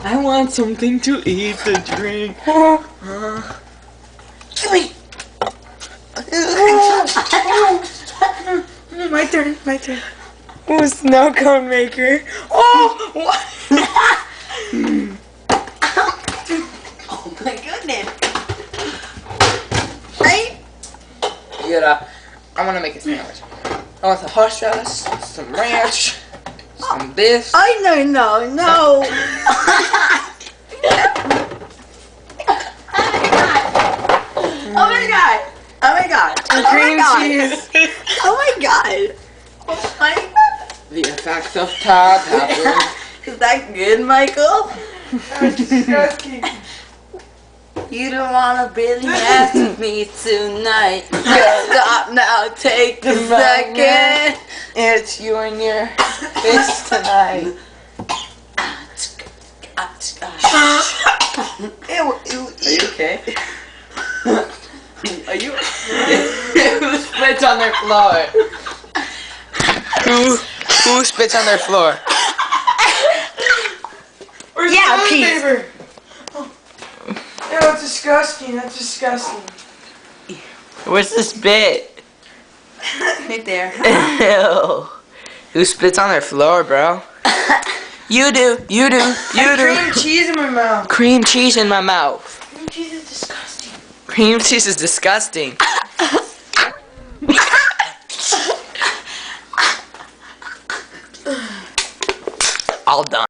I want something to eat, to drink. Chili. My turn, my turn. Ooh, snow cone maker. Oh, what? Oh my goodness. Right? I want to make a sandwich. I want some horseradish, some ranch, some this. Oh no. Oh my god. And cream cheese. Oh my god. The effects of Todd happen. Is that good, Michael? That's disgusting. You don't wanna really ask me tonight. Stop now, take a second. It's you and your fish tonight. Ew. Are you okay? Are you Who spits on their floor? Who spits on their floor? Where's Yeah, the Pete. paper? Ew, that's disgusting. That's disgusting. Where's the spit? Right there. Ew. Who spits on their floor, bro? You do. Cream cheese in my mouth. Cream cheese in my mouth. Cream cheese is disgusting. Cream cheese is disgusting. All done.